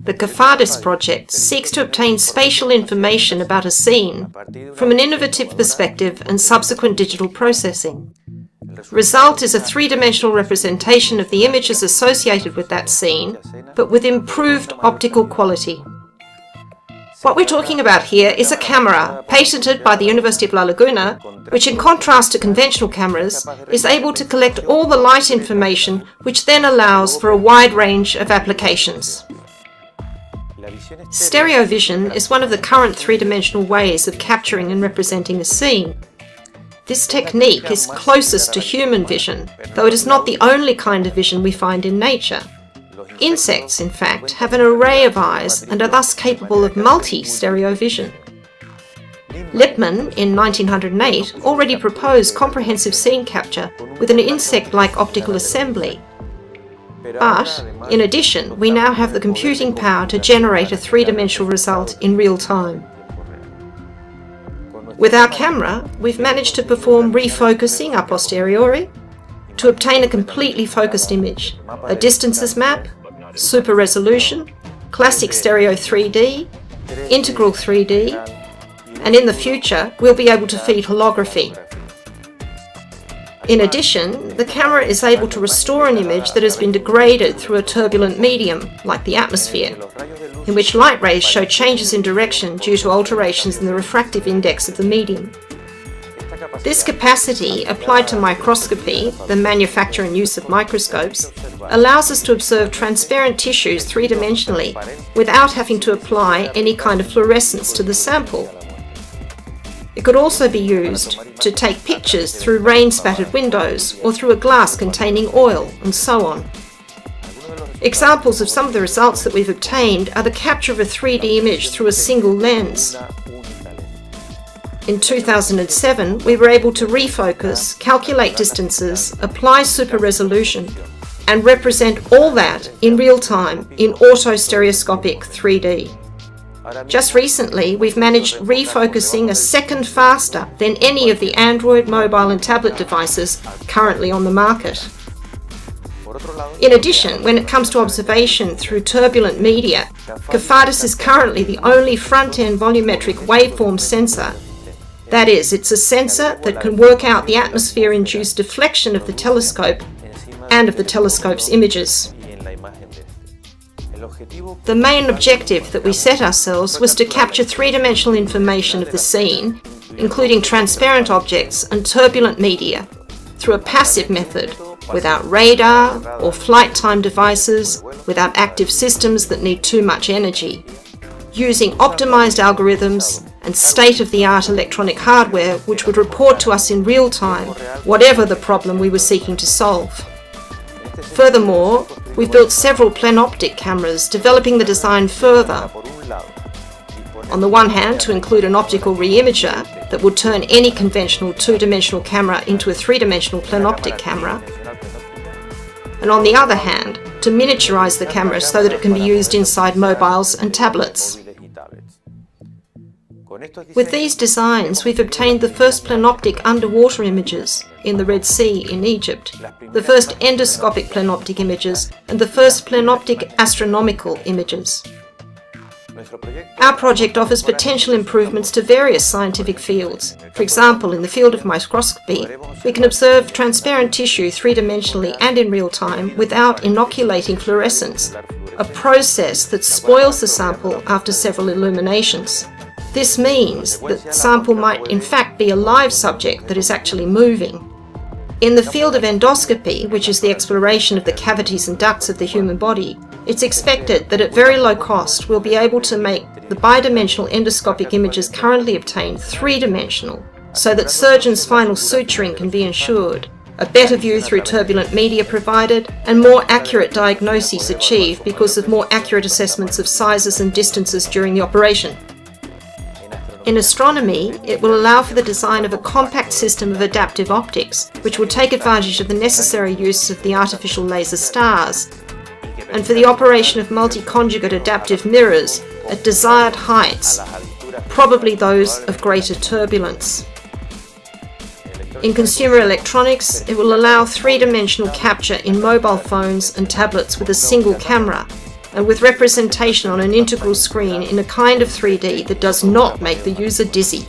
The Cafadis project seeks to obtain spatial information about a scene from an innovative perspective and subsequent digital processing. Result is a three-dimensional representation of the images associated with that scene, but with improved optical quality. What we're talking about here is a camera patented by the University of La Laguna, which in contrast to conventional cameras, is able to collect all the light information, which then allows for a wide range of applications. Stereo vision is one of the current three-dimensional ways of capturing and representing a scene. This technique is closest to human vision, though it is not the only kind of vision we find in nature. Insects, in fact, have an array of eyes and are thus capable of multi-stereo vision. Lippmann, in 1908, already proposed comprehensive scene capture with an insect-like optical assembly. But, in addition, we now have the computing power to generate a three-dimensional result in real time. With our camera, we've managed to perform refocusing a posteriori to obtain a completely focused image, a distances map, super resolution, classic stereo 3D, integral 3D, and in the future we'll be able to feed holography. In addition, the camera is able to restore an image that has been degraded through a turbulent medium, like the atmosphere, in which light rays show changes in direction due to alterations in the refractive index of the medium. This capacity, applied to microscopy, the manufacture and use of microscopes, allows us to observe transparent tissues three-dimensionally without having to apply any kind of fluorescence to the sample. It could also be used to take pictures through rain-spattered windows or through a glass containing oil, and so on. Examples of some of the results that we've obtained are the capture of a 3D image through a single lens. In 2007, we were able to refocus, calculate distances, apply super resolution, and represent all that in real time in auto-stereoscopic 3D. Just recently, we've managed refocusing a second faster than any of the Android mobile and tablet devices currently on the market. In addition, when it comes to observation through turbulent media, Cafadis is currently the only front-end volumetric waveform sensor. That is, it's a sensor that can work out the atmosphere-induced deflection of the telescope and of the telescope's images. The main objective that we set ourselves was to capture three-dimensional information of the scene, including transparent objects and turbulent media, through a passive method, without radar or flight time devices, without active systems that need too much energy, using optimized algorithms and state-of-the-art electronic hardware which would report to us in real time whatever the problem we were seeking to solve. Furthermore, we've built several plenoptic cameras, developing the design further. On the one hand, to include an optical reimager that would turn any conventional two-dimensional camera into a three-dimensional plenoptic camera, and on the other hand, to miniaturize the camera so that it can be used inside mobiles and tablets. With these designs, we've obtained the first plenoptic underwater images in the Red Sea in Egypt, the first endoscopic plenoptic images, and the first plenoptic astronomical images. Our project offers potential improvements to various scientific fields. For example, in the field of microscopy, we can observe transparent tissue three-dimensionally and in real time without inoculating fluorescence, a process that spoils the sample after several illuminations. This means that the sample might in fact be a live subject that is actually moving. In the field of endoscopy, which is the exploration of the cavities and ducts of the human body, it's expected that at very low cost we'll be able to make the bidimensional endoscopic images currently obtained three-dimensional, so that surgeons' final suturing can be ensured, a better view through turbulent media provided, and more accurate diagnoses achieved because of more accurate assessments of sizes and distances during the operation. In astronomy, it will allow for the design of a compact system of adaptive optics, which will take advantage of the necessary use of the artificial laser stars, and for the operation of multi-conjugate adaptive mirrors at desired heights, probably those of greater turbulence. In consumer electronics, it will allow three-dimensional capture in mobile phones and tablets with a single camera, and with representation on an integral screen in a kind of 3D that does not make the user dizzy.